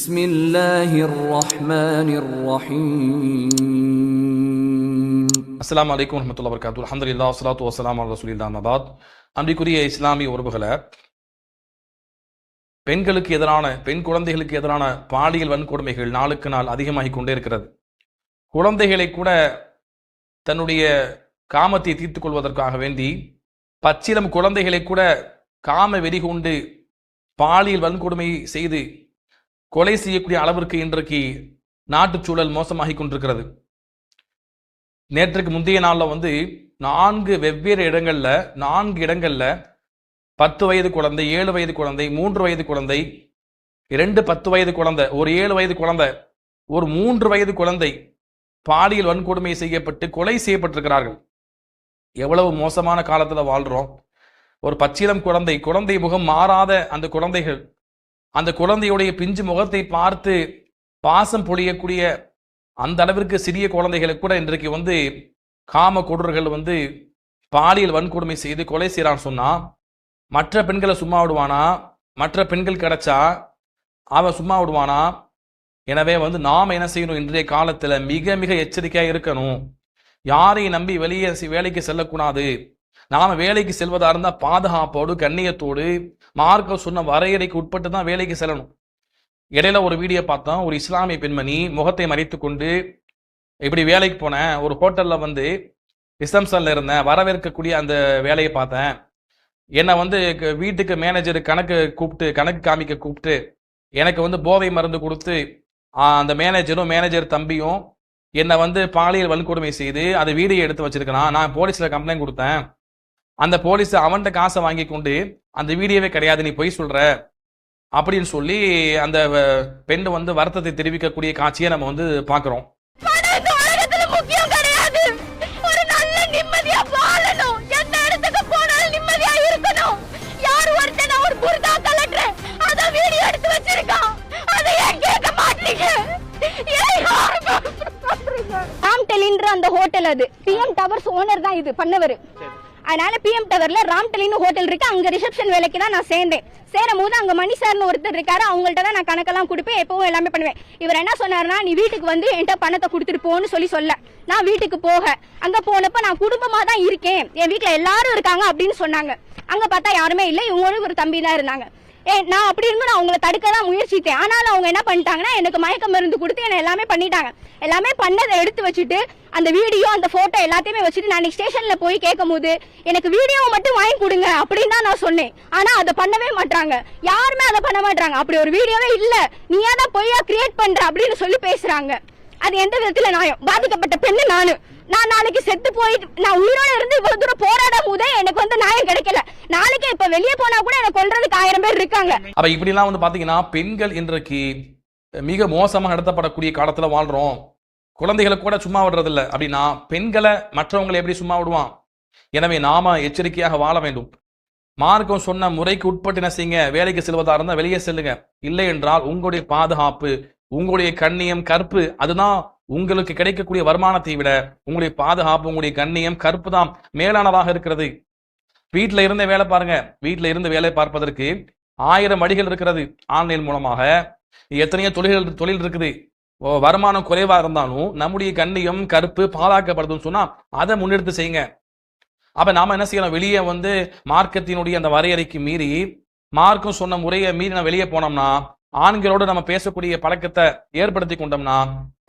بسم الله الرحمن الرحيم. அஸ்ஸலாமு அலைக்கும் வரஹ்மத்துல்லாஹி வபரகாத்துஹு. அல்ஹம்துலில்லாஹ் வஸ்ஸலாத்து வஸ்ஸலாமு அலா ரசூலில்லாஹ் அம்மா பாத். அன்பிற்குரிய இஸ்லாமிய உறவுகளை, பெண்களுக்கு எதிரான, பெண் குழந்தைகளுக்கு எதிரான பாலியல் வன்கொடுமைகள் நாளுக்கு நாள் அதிகமாகிக் கொண்டே இருக்கிறது. குழந்தைகளை கூட தன்னுடைய காமத்தை தீர்த்துக் கொள்வதற்காக வேண்டி பச்சிலம் குழந்தைகளை கூட காம வெறி கொண்டு பாலியல் வன்கொடுமை செய்து கொலை செய்யக்கூடிய அளவிற்கு இன்றைக்கு நாட்டுச்சூழல் மோசமாகி கொண்டிருக்கிறது. நேற்றுக்கு முந்தைய நாளில் 4 வெவ்வேறு இடங்களில் 10 வயது குழந்தை, 7 வயது குழந்தை, 3 வயது குழந்தை, 2 10 வயது குழந்தை, ஒரு 7 வயது குழந்தை, ஒரு 3 வயது குழந்தை பாலியல் வன்கொடுமை செய்யப்பட்டு கொலை செய்யப்பட்டிருக்கிறார்கள். எவ்வளவு மோசமான காலத்தில் வாழ்கிறோம். ஒரு பச்சிலம் குழந்தை முகம் மாறாத அந்த குழந்தைகள், அந்த குழந்தையுடைய பிஞ்சு முகத்தை பார்த்து பாசம் பொழியக்கூடிய அந்த அளவிற்கு சிறிய குழந்தைகளை கூட இன்றைக்கு காம கொடூரர்கள் பாலியல் வன்கொடுமை செய்து கொலை செய்யறான்னு சொன்னா மற்ற பெண்களை சும்மா விடுவானா? மற்ற பெண்கள் கிடைச்சா அவன் சும்மா விடுவானா? எனவே நாம் என்ன செய்யணும்? இன்றைய காலத்துல மிக மிக எச்சரிக்கையா இருக்கணும். யாரையும் நம்பி வெளியே வேலைக்கு செல்லக்கூடாது. நாம வேலைக்கு செல்வதா இருந்தா பாதுகாப்போடு, கண்ணியத்தோடு, மார்க்கம் சொன்ன வரையறைக்கு உட்பட்டு தான் வேலைக்கு செல்லணும். இடையில ஒரு வீடியோ பார்த்தோம். ஒரு இஸ்லாமிய பெண்மணி முகத்தை மறைத்து கொண்டு இப்படி வேலைக்கு போனேன், ஒரு ஹோட்டல்ல ரிசப்ஷன்ல இருந்தேன், வரவேற்கக்கூடிய அந்த வேலையை பார்த்தேன். என்னை வீட்டுக்கு மேனேஜர் கணக்கு காமிக்க கூப்பிட்டு எனக்கு போதை மருந்து கொடுத்து அந்த மேனேஜர் தம்பியும் என்னை பாலியல் வன்கொடுமை செய்து அதை வீடியோ எடுத்து வச்சிருக்கிறான். நான் போலீஸ்ல கம்ப்ளைண்ட் கொடுத்தேன். அந்த போலீஸ் அவன்கிட்ட காசை வாங்கி கொண்டு அந்த வீடியோவே கிடையாது, நீ பொய் சொல்ற அப்படின்னு சொல்லி அந்த பெண் வருத்தத்தை தெரிவிக்கக்கூடிய காட்சியை நம்ம பார்க்கிறோம். அந்த ஹோட்டல் அது பிஎம் டவர்ஸ் ஓனர் தான் இது பண்ணவர். அதனால பிஎம் டவர்ல ராம்டலின்னு ஹோட்டல் இருக்கு. அங்க ரிசப்ஷன் வேலைக்கு தான் நான் சேர்ந்தேன். சேரும் போது அங்க மணி சார்னு ஒருத்தர் இருக்காரு. அவங்கள்ட்ட தான் நான் கணக்கெல்லாம் கொடுப்பேன், எப்பவும் எல்லாமே பண்ணுவேன். இவர் என்ன சொன்னாருன்னா, நீ வீட்டுக்கு என்கிட்ட பணத்தை கொடுத்துட்டு போன்னு சொல்ல நான் வீட்டுக்கு அங்க போனப்ப நான் குடும்பமா தான் இருக்கேன், என் வீட்டுல எல்லாரும் இருக்காங்க அப்படின்னு சொன்னாங்க. அங்க பார்த்தா யாருமே இல்லை, இவங்களும் ஒரு தம்பி தான் இருந்தாங்க. நான் அப்படி இருந்து நான் அவங்களை தடுக்க தான் முயற்சித்தேன். ஆனாலும் அவங்க என்ன பண்ணிட்டாங்கன்னா, எனக்கு மயக்க மருந்து கொடுத்து என்ன எல்லாமே பண்ணிட்டாங்க. எல்லாமே பண்ணதை எடுத்து வச்சுட்டு அந்த வீடியோ, அந்த போட்டோ எல்லாத்தையுமே வச்சுட்டு நான் ஸ்டேஷன்ல போய் கேட்கும் போது எனக்கு வீடியோவை மட்டும் வாங்கி கொடுங்க அப்படின்னு தான் நான் சொன்னேன். ஆனா அதை பண்ணவே மாட்டாங்க, யாருமே அதை பண்ண மாட்டாங்க. அப்படி ஒரு வீடியோவே இல்ல, நீயா தான் பொய்யா கிரியேட் பண்ற அப்படின்னு சொல்லி பேசுறாங்க. அது எந்த விதத்துல நியாயம்? பாதிக்கப்பட்ட பெண்ணு நான் நாளைக்கு செத்து போயிட்டு நான் உயிரோட இருந்து இவ்வளவு தூரம் போராடும் போதே எனக்கு நியாயம் கிடைக்கல. நாளைக்கு இப்ப வெளியே போனா கூட எனக்கு கொல்றதுக்கு 1000 பேர் இருக்காங்க. அப்ப இப்படி எல்லாம் பாத்தீங்கன்னா பெண்கள் இன்றைக்கு மிக மோசமாக நடத்தப்படக்கூடிய காலத்துல வாழ்றோம். குழந்தைகளை கூட சும்மா விடுறது இல்லை அப்படின்னா பெண்களை மற்றவங்களை எப்படி சும்மா விடுவான்? எனவே நாம எச்சரிக்கையாக வாழ வேண்டும். மார்க்கம் சொன்ன முறைக்கு உட்பட்டு என்ன செய்யுங்க? வேலைக்கு செல்வதா இருந்தா வெளியே செல்லுங்க. இல்லை என்றால் உங்களுடைய பாதுகாப்பு, உங்களுடைய கண்ணியம், கற்பு, அதுதான் உங்களுக்கு கிடைக்கக்கூடிய வருமானத்தை விட உங்களுடைய பாதுகாப்பு, உங்களுடைய கண்ணியம், கற்பு தான் மேலானதாக இருக்கிறது. வீட்டில இருந்த வேலை பாருங்க. வீட்டில இருந்து வேலை பார்ப்பதற்கு 1000 வழிகள் இருக்கிறது. ஆன்லைன் மூலமாக எத்தனையோ தொழில் இருக்குது. வருமானம் குறைவா இருந்தாலும் நம்முடைய கண்ணியம், கற்பு பாதுகாக்கப்படுதுன்னு சொன்னா அதை முன்னெடுத்து செய்யுங்க. அப்ப நாம என்ன செய்யணும்? வெளியே மார்க்கத்தினுடைய அந்த வரையறைக்கு மீறி, மார்க்கம் சொன்ன முறையை மீறி நம்ம வெளியே போனோம்னா, ஆண்களோடு நம்ம பேசக்கூடிய பழக்கத்தை ஏற்படுத்தி கொண்டோம்னா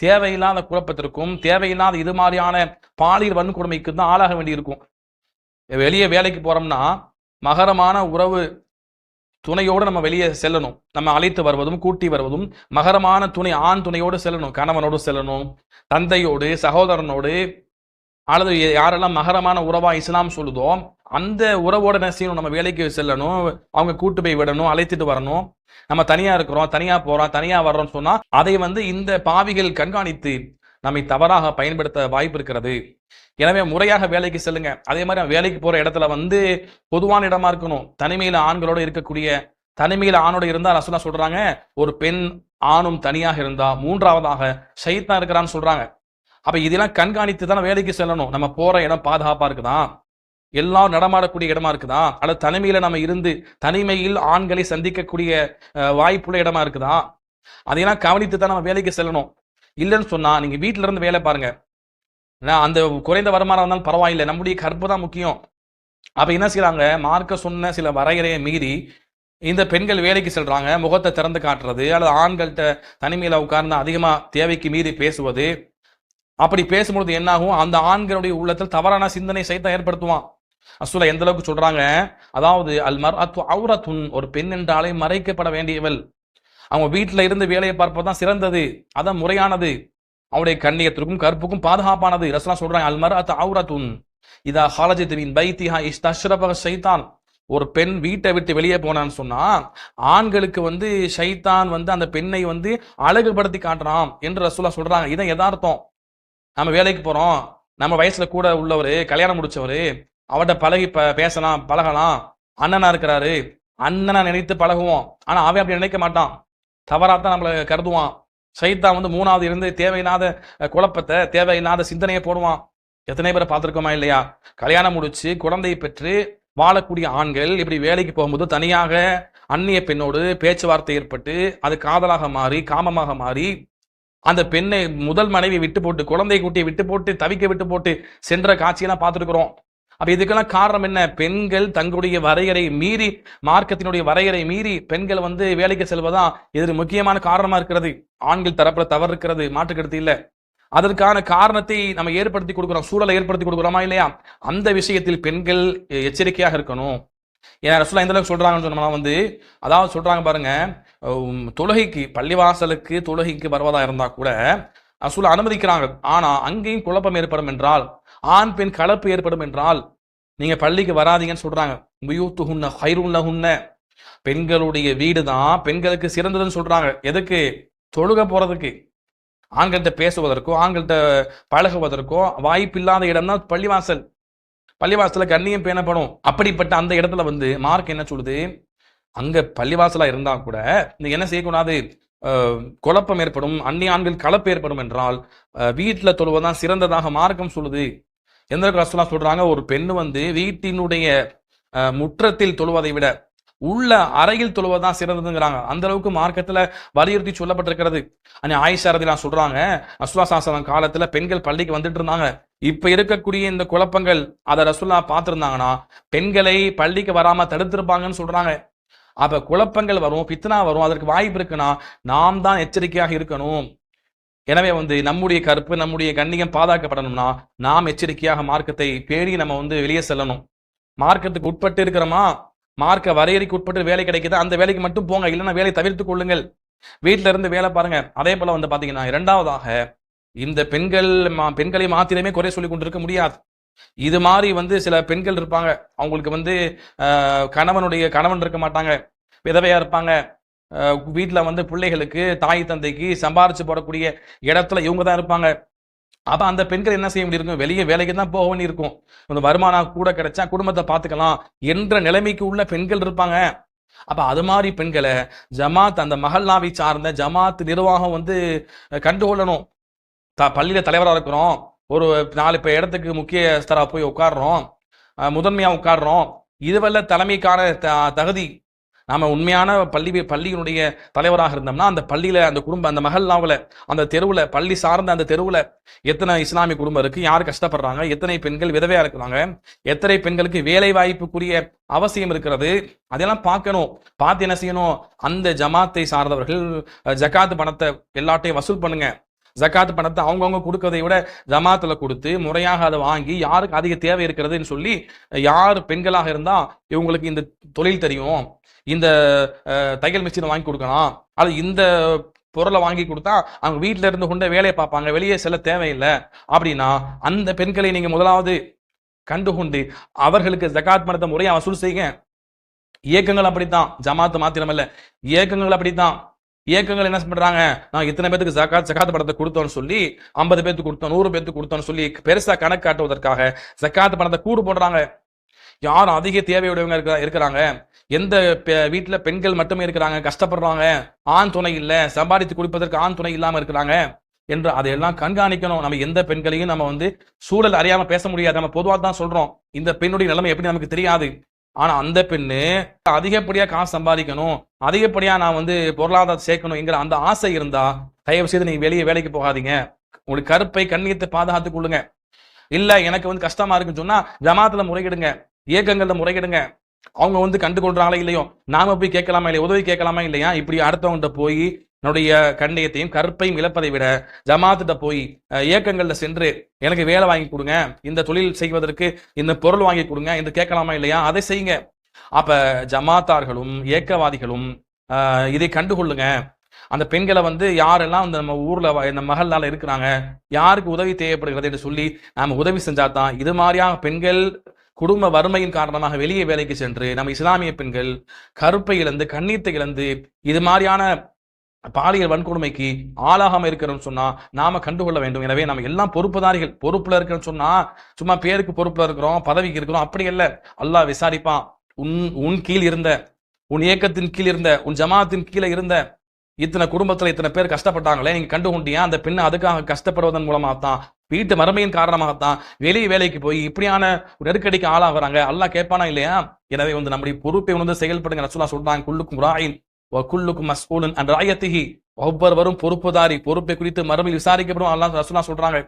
தேவையில்லாத குழப்பத்திற்கும் தேவையில்லாத இது மாதிரியான பாலியல் வன்கொடுமைக்கு தான் ஆளாக வேண்டி இருக்கும். வெளியே வேலைக்கு போறோம்னா மகரமான உறவு துணையோடு நம்ம வெளியே செல்லணும். நம்ம அழைத்து வருவதும் கூட்டி வருவதும் மகரமான துணை, ஆண் துணையோடு செல்லணும். கணவனோடு செல்லணும், தந்தையோடு, சகோதரனோடு, அல்லது யாரெல்லாம் மகரமான உறவா இஸ்லாம் சொல்லுதோ அந்த உறவோட என்ன செய்யணும்? நம்ம வேலைக்கு செல்லணும், அவங்க கூட்டு போய் விடணும், அழைத்துட்டு வரணும். நம்ம தனியா இருக்கிறோம், தனியா போறோம், தனியா வர்றோம்னு சொன்னா அதை இந்த பாவிகள் கண்காணித்து நம்மை தவறாக பயன்படுத்த வாய்ப்பு இருக்கிறது. எனவே முறையாக வேலைக்கு செல்லுங்க. அதே மாதிரி வேலைக்கு போற இடத்துல பொதுவான இடமா இருக்கணும். தனிமையில ஆண்களோட இருக்கக்கூடிய, தனிமையில ஆணோட இருந்தா ரசூலுல்லாஹ் சொல்றாங்க, ஒரு பெண் ஆணும் தனியாக இருந்தா 3ஆவதாக ஷைத்தான் இருக்கிறான்னு சொல்றாங்க. அப்ப இதெல்லாம் கண்காணித்து தானே வேலைக்கு செல்லணும். நம்ம போற இடம் பாதுகாப்பா இருக்குதா? எல்லாரும் நடமாடக்கூடிய இடமா இருக்குதா, அல்லது தனிமையில நம்ம இருந்து தனிமையில் ஆண்களை சந்திக்கக்கூடிய வாய்ப்புள்ள இடமா இருக்குதா? அதையெல்லாம் கவனித்து தான் நம்ம வேலைக்கு செல்லணும். இல்லைன்னு சொன்னா நீங்க வீட்டில இருந்து வேலை பாருங்க, அந்த குறைந்த வருமானம் இருந்தாலும் பரவாயில்லை, நம்முடைய கற்பு தான் முக்கியம். அப்ப என்ன செய்யறாங்க, மார்க்க சொன்ன சில வரையறையை மீறி இந்த பெண்கள் வேலைக்கு செல்றாங்க, முகத்தை திறந்து காட்டுறது, அல்லது ஆண்கள்கிட்ட தனிமையில உட்கார்ந்து அதிகமா தேவைக்கு மீறி பேசுவது. அப்படி பேசும்பொழுது என்னாகும், அந்த ஆண்களுடைய உள்ளத்தில் தவறான சிந்தனை சைத்தான் ஏற்படுத்துவான். ரசூலுல்லாஹ் எந்த அளவுக்கு சொல்றாங்க, அதாவது அல் மர்அத்து அவ்ரத்துன், ஒரு பெண் என்றாலே மறைக்கப்பட வேண்டியவள். அவங்க வீட்டில இருந்து வேலையை பார்ப்பதுதான் சிறந்தது, அதான் முறையானது, அவருடைய கண்ணியத்திற்கும் கற்புக்கும் பாதுகாப்பானது. ரசூலுல்லாஹ் சொல்றாங்க, அல் மர்அத்து அவ்ரத்துன் இதா ஹாலஜத் மின் பைத்திஹா இஸ்தஷ்ரபஹ ஷைத்தான். ஒரு பெண் வீட்டை விட்டு வெளியே போனான்னு சொன்னா ஆண்களுக்கு ஷைத்தான் அந்த பெண்ணை அழகுபடுத்தி காட்டுறான் என்று ரசூலுல்லாஹ் சொல்றாங்க. இதான் யதார்த்தம். நம்ம வேலைக்கு போறோம், நம்ம வயசுல கூட உள்ளவரு, கல்யாணம் முடிச்சவரு, அவட்ட பழகி பேசலாம், பழகலாம், அண்ணனா இருக்கிறாரு, அண்ணனா நினைத்து பழகுவோம். ஆனா அவன் அப்படி நினைக்க மாட்டான், தவறாத்தான் நம்மளை கருதுவான். ஷைத்தான் மூணாவது இருந்து தேவையில்லாத குழப்பத்தை, தேவையில்லாத சிந்தனையை போடுவான். எத்தனை பேரை பார்த்திருக்கோமா இல்லையா? கல்யாணம் முடிச்சு குழந்தையை பெற்று வாழக்கூடிய ஆண்கள் இப்படி வேலைக்கு போகும்போது தனியாக அந்நிய பெண்ணோடு பேச்சுவார்த்தை ஏற்பட்டு அது காதலாக மாறி காமமாக மாறி அந்த பெண்ணை முதல் மனைவி விட்டு போட்டு, குழந்தை குட்டியை விட்டு போட்டு, தவிக்க விட்டு போட்டு சென்ற காட்சியெல்லாம் பார்த்துருக்கிறோம். அப்ப இதுக்கெல்லாம் காரணம் என்ன? பெண்கள் தங்களுடைய வரையறை மீறி, மார்க்கத்தினுடைய வரையறை மீறி பெண்கள் வேலைக்கு செல்வதான் இது முக்கியமான காரணமா இருக்கிறது. ஆண்கள் தரப்புல தவறு இருக்கிறது, மாற்றுக்கருத்து இல்லை. அதற்கான காரணத்தை நம்ம ஏற்படுத்தி கொடுக்கிறோம், சூழலை ஏற்படுத்தி கொடுக்கிறோமா இல்லையா? அந்த விஷயத்தில் பெண்கள் எச்சரிக்கையாக இருக்கணும். ஏன்னா ரசூலுல்லாஹ் எந்த அளவுக்கு சொல்றாங்கன்னு சொன்னோம்னா அதாவது சொல்றாங்க பாருங்க, தொழுகைக்கு, பள்ளிவாசலுக்கு தொழுகைக்கு வருவதா இருந்தா கூட ரசூலுல்லாஹ் அனுமதிக்கிறாங்க. ஆனா அங்கேயும் குழப்பம் ஏற்படும் என்றால், ஆண் பெண் கலப்பு ஏற்படும் என்றால் நீங்க பள்ளிக்கு வராதீங்கன்னு சொல்றாங்க. புயூத்துஹுன்ன கைருன் லஹுன்ன, பெண்களுடைய வீடு தான் பெண்களுக்கு சிறந்ததுன்னு சொல்றாங்க. எதுக்கு? தொழுக போறதுக்கு. ஆண்கள்கிட்ட பேசுவதற்கோ ஆண்கள்கிட்ட பழகுவதற்கோ வாய்ப்பில்லாத இடம் தான் பள்ளிவாசல். பள்ளிவாசல கண்ணியம் பேணப்படும். அப்படிப்பட்ட அந்த இடத்துல மார்க் என்ன சொல்லுது, அங்க பள்ளிவாசலா இருந்தா கூட என்ன செய்யக்கூடாது, குழப்பம் ஏற்படும், அந்நிய ஆண்கள் கலப்பு ஏற்படும் என்றால் வீட்டுல தொழுவதான் சிறந்ததாக மார்க்கம் சொல்லுது. எந்த ரசூலுல்லாஹ் சொல்றாங்க, ஒரு பெண்ணு வீட்டினுடைய முற்றத்தில் தொழுவதை விட உள்ள அறையில் தொழுவதான் சிறந்ததுங்கிறாங்க. அந்த அளவுக்கு மார்க்கத்துல வலியுறுத்தி சொல்லப்பட்டிருக்கிறது. ஆயிஷா ரலியல்லாஹு சொல்றாங்க, ரசூலுல்லாஹ் ஸல்லல்லாஹு அலைஹி காலத்துல பெண்கள் பள்ளிக்கு வந்துட்டு இருந்தாங்க. இப்ப இருக்கக்கூடிய இந்த குழப்பங்கள் அதை ரசூலுல்லாஹ் பார்த்திருந்தாங்கன்னா பெண்களை பள்ளிக்கு வராம தடுத்திருப்பாங்கன்னு சொல்றாங்க. அப்ப குழப்பங்கள் வரும், பித்னா வரும், அதற்கு வாய்ப்பு இருக்குன்னா நாம் தான் எச்சரிக்கையாக இருக்கணும். எனவே நம்முடைய கற்பு, நம்முடைய கண்ணியம் பாதுகாக்கப்படணும்னா நாம் எச்சரிக்கையாக மார்க்கத்தை பேணி நம்ம வெளியே செல்லணும். மார்க்கத்துக்கு உட்பட்டு இருக்கிறோமா, மார்க்க வரையறைக்கு உட்பட்டு வேலை கிடைக்குது, அந்த வேலைக்கு மட்டும் போங்க, இல்லைன்னா வேலை தவிர்த்துக் கொள்ளுங்கள், வீட்டில இருந்து வேலை பாருங்க. அதே போல பாத்தீங்கன்னா இரண்டாவதாக, இந்த பெண்களை மாத்திரமே குறை சொல்லி கொண்டிருக்க முடியாது. இது மாதிரி சில பெண்கள் இருப்பாங்க, அவங்களுக்கு கணவன் இருக்க மாட்டாங்க, விதவையா இருப்பாங்க. வீட்டுல பிள்ளைகளுக்கு, தாய் தந்தைக்கு சம்பாரிச்சு போடக்கூடிய இடத்துல இவங்க தான் இருப்பாங்க. அப்ப அந்த பெண்கள் என்ன செய்ய வேண்டியிருக்கும், வெளியே வேலைக்கு தான் போக வேண்டியிருக்கும். வருமானம் கூட கிடைச்சா குடும்பத்தை பார்த்துக்கலாம் என்ற நிலைமைக்கு உள்ள பெண்கள் இருப்பாங்க. அப்ப அது மாதிரி பெண்களை ஜமாத், அந்த மஹல்லாவை சார்ந்த ஜமாத் நிர்வாகம் கண்டுகொள்ளணும். பள்ளியில தலைவராக இருக்கிறோம், ஒரு 4 இடத்துக்கு முக்கியஸ்தரா போய் உட்காடுறோம், முதன்மையா உட்காடுறோம், இதுவல்ல தலைமைக்கான தகுதி. நாம உண்மையான பள்ளியினுடைய தலைவராக இருந்தோம்னா அந்த பள்ளியில, அந்த குடும்பம், அந்த மஹல்லாவுல, அந்த தெருவுல, பள்ளி சார்ந்த அந்த தெருவுல எத்தனை இஸ்லாமிய குடும்பம் இருக்கு, யார் கஷ்டப்படுறாங்க, எத்தனை பெண்கள் விதவையா இருக்கிறாங்க, எத்தனை பெண்களுக்கு வேலை வாய்ப்புக்குரிய அவசியம் இருக்கிறது, அதெல்லாம் பார்க்கணும். பார்த்து என்ன செய்யணும், அந்த ஜமாத்தை சார்ந்தவர்கள் ஜகாத் பணத்தை எல்லாட்டையும் வசூல் பண்ணுங்க. ஜகாத் பணத்தை அவங்கவுங்க கொடுக்கறதை விட ஜமாத்துல கொடுத்து முறையாக அதை வாங்கி, யாருக்கு அதிக தேவை இருக்கிறதுன்னு சொல்லி, யார் பெண்களாக இருந்தா இவங்களுக்கு இந்த தொழில் தெரியும், இந்த தையல் மிஷினை வாங்கி கொடுக்கலாம், அது இந்த பொருளை வாங்கி கொடுத்தா அவங்க வீட்டில இருந்து கொண்ட வேலையை பார்ப்பாங்க, வெளியே செல்ல தேவையில்லை அப்படின்னா அந்த பெண்களை நீங்க முதலாவது கண்டுகொண்டு அவர்களுக்கு ஜகாத் பணத்தை முறையா வசூல் செய்யுங்க. இயக்கங்கள் அப்படித்தான், ஜமாத்து மாத்திரமல்ல, இயக்கங்கள் அப்படித்தான். இயக்கங்கள் என்ன பண்றாங்க, நான் இத்தனை பேருக்கு ஜகாத் பணத்தை கொடுத்தோன்னு சொல்லி 50 பேருக்கு கொடுத்தோம், 100 பேருக்கு கொடுத்தோன்னு சொல்லி பெருசா கணக்கு காட்டுவதற்காக ஜகாத் பணத்தை கூடு போடுறாங்க. யாரும் அதிக தேவையுடையவங்க இருக்கிறாங்க, எந்த வீட்டுல பெண்கள் மட்டுமே இருக்கிறாங்க, கஷ்டப்படுறாங்க, ஆண் துணை இல்ல, சம்பாதித்து கொடுப்பதற்கு ஆண் துணை இல்லாம இருக்கிறாங்க என்று அதையெல்லாம் கண்காணிக்கணும். நம்ம எந்த பெண்களையும் நம்ம சூழல் அறியாம பேச முடியாது. நம்ம பொதுவாக தான் சொல்றோம், இந்த பெண்ணுடைய நிலைமை எப்படி நமக்கு தெரியாது. ஆனா அந்த பெண்ணு அதிகப்படியா காசு சம்பாதிக்கணும், அதிகப்படியா நான் வந்து பொருளாதாரம் சேர்க்கணும் என்கிற அந்த ஆசை இருந்தா தயவு செய்து நீங்க வெளியே வேலைக்கு போகாதீங்க. உங்களுக்கு கருப்பை கண்ணியத்தை பாதுகாத்துக் கொள்ளுங்க. இல்ல எனக்கு வந்து கஷ்டமா இருக்குன்னு சொன்னா ஜமாத்துல முறையிடுங்க, இயக்கங்கள்ல முறையிடுங்க. அவங்க வந்து கண்டுகொள்றாங்களா இல்லையோ, நாம போய் கேட்கலாமா இல்லையா, உதவி கேட்கலாமா இல்லையா? இப்படி அடுத்தவங்கிட்ட போய் என்னுடைய கண்ணியத்தையும் கருப்பையும் இழப்பதை விட ஜமாத்திட்ட போய் இயக்கங்கள்ல சென்று எனக்கு வேலை வாங்கி கொடுங்க, இந்த தொழில் செய்வதற்கு இந்த பொருள் வாங்கி கொடுங்க என்று கேட்கலாமா இல்லையா? அதை செய்யுங்க. அப்ப ஜமாத்தார்களும் இயக்கவாதிகளும் இதை கண்டுகொள்ளுங்க. அந்த பெண்களை வந்து யாரெல்லாம் அந்த நம்ம ஊர்ல இந்த மகளால இருக்கிறாங்க, யாருக்கு உதவி தேவைப்படுகிறது என்று சொல்லி நாம உதவி செஞ்சாதான் இது மாதிரியான பெண்கள் குடும்ப வறுமையின் காரணமாக வெளியே வேலைக்கு சென்று நம்ம இஸ்லாமிய பெண்கள் கருப்பை இழந்து கண்ணீத்தை இழந்து இது மாதிரியான பாலியல் வன்கொடுமைக்கு ஆளாகாம இருக்கிறோம்னு சொன்னா நாம கண்டுகொள்ள வேண்டும். எனவே நம்ம எல்லாம் பொறுப்புதாரிகள். பொறுப்புல இருக்கிறோம்னு சொன்னா சும்மா பேருக்கு பொறுப்புல இருக்கிறோம், பதவிக்கு இருக்கிறோம், அப்படி இல்ல. அல்லாஹ் விசாரிப்பான். உன் கீழ் இருந்த, உன் இயக்கத்தின் கீழ் இருந்த, உன் ஜமாத்தின் கீழே இருந்த இத்தனை குடும்பத்துல இத்தனை பேர் கஷ்டப்பட்டாங்களே, நீங்க கண்டுகொண்டியா? அந்த பெண்ணை அதுக்காக கஷ்டப்படுவதன் மூலமாகத்தான், வீட்டு மறுமையின் காரணமாகத்தான் வெளியே வேலைக்கு போய் இப்படியான நெருக்கடிக்கு ஆளாகிறாங்க. அல்லாஹ் கேட்பானா இல்லையா? எனவே வந்து நம்முடைய பொறுப்பை உணர்ந்து செயல்படுங்க. ரசூலுல்லாஹ் சொல்றாங்க, குல்லுக்கும் ராயின் வ குல்லுக்கும் மஸ்ஊலுன் அன் ரஅயத்திஹி. ஒவ்வொருவரும் பொறுப்புதாரி, பொறுப்பை குறித்து மறுமையில் விசாரிக்கப்படும் அல்லாஹ் ரசூலுல்லாஹ் சொல்றாங்க.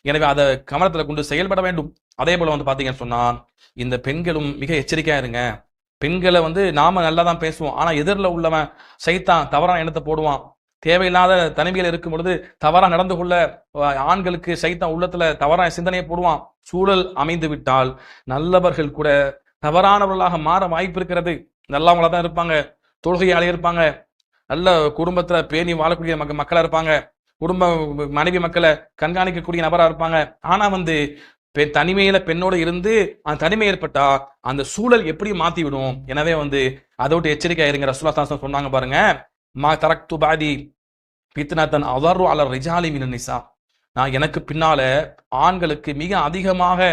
எனவே அதை கவனத்துல கொண்டு செயல்பட வேண்டும். அதே போல வந்து பாத்தீங்கன்னு சொன்னா இந்த பெண்களும் மிக எச்சரிக்கையா இருங்க. பெண்களை வந்து நாம நல்லா தான் பேசுவோம், ஆனா எதிரில் உள்ளவன் சைத்தான் தவறான எண்ணத்தை போடுவான். தேவையில்லாத தனிமையில் இருக்கும் பொழுது தவறா நடந்து கொள்ள ஆண்களுக்கு சைத்தான் உள்ளத்துல தவறான சிந்தனையை போடுவான். சூழல் அமைந்து விட்டால் நல்லவர்கள் கூட தவறானவர்களாக மாற வாய்ப்பு இருக்கிறது. நல்லவங்களா தான் இருப்பாங்க, தொழுகையாளி இருப்பாங்க, நல்ல குடும்பத்துல பேணி வாழக்கூடிய மக்களா இருப்பாங்க, குடும்ப மனைவி மக்களை கண்காணிக்கக்கூடிய நபரா இருப்பாங்க. ஆனா வந்து தனிமையில பெண்ணோட இருந்து அந்த தனிமை ஏற்பட்டா அந்த சூழல் எப்படி மாத்தி விடும். எனவே வந்து அதோட எச்சரிக்கையா இருங்க. ரசூலுல்லாஹ் ஸல்லல்லாஹு அலைஹி வஸல்லம் சொன்னாங்க பாருங்க, மா தரக்து பாதி ஃபித்னத்தன் அதர்ரு அல ரிஜாலி மினன் நிசா. நான் எனக்கு பின்னால ஆண்களுக்கு மிக அதிகமாக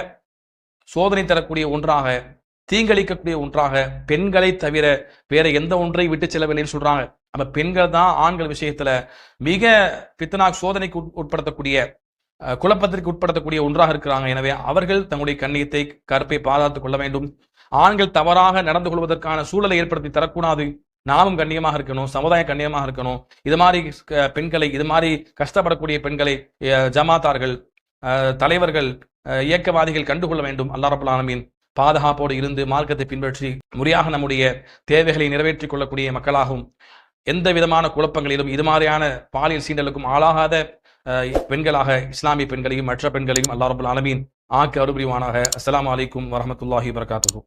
சோதனை தரக்கூடிய ஒன்றாக, தீங்களிக்கக்கூடிய ஒன்றாக பெண்களை தவிர வேற எந்த ஒன்றை விட்டு செல்லவில்லைன்னு சொல்றாங்க. நம்ம பெண்கள் தான் ஆண்கள் விஷயத்துல மிக ஃபித்னா சோதனைக்கு உட்படுத்தக்கூடிய, குழப்பத்திற்கு உட்படுத்தக்கூடிய ஒன்றாக இருக்கிறாங்க. எனவே அவர்கள் தங்களுடைய கண்ணியத்தை கருப்பை பாதுகாத்துக் கொள்ள வேண்டும். ஆண்கள் தவறாக நடந்து கொள்வதற்கான சூழலை ஏற்படுத்தி தரக்கூடாது. நாமும் கண்ணியமாக இருக்கணும், சமுதாயம் கண்ணியமாக இருக்கணும். இது மாதிரி பெண்களை, இது மாதிரி கஷ்டப்படக்கூடிய பெண்களை ஜமாத்தார்கள், தலைவர்கள், இயக்கவாதிகள் கண்டுகொள்ள வேண்டும். அல்லாஹ் ரப்பல் ஆலமீன் பாதுகாப்போடு இருந்து மார்க்கத்தை பின்பற்றி முறையாக நம்முடைய தேவைகளை நிறைவேற்றிக் கொள்ளக்கூடிய மக்களாகவும், எந்த விதமான குழப்பங்களிலும் இது மாதிரியான பாலியல் சீண்டலுக்கும் ஆளாகாத பெண்களாக இஸ்லாமிய பெண்களையும் மற்ற பெண்களையும் அல்லாஹ் ரப்பல் ஆலமீன் ஆக்கி அருள் புரிவானாக. அஸ்ஸலாமு அலைக்கும் வரஹ்மத்துல்லாஹி வபரகாத்துஹு.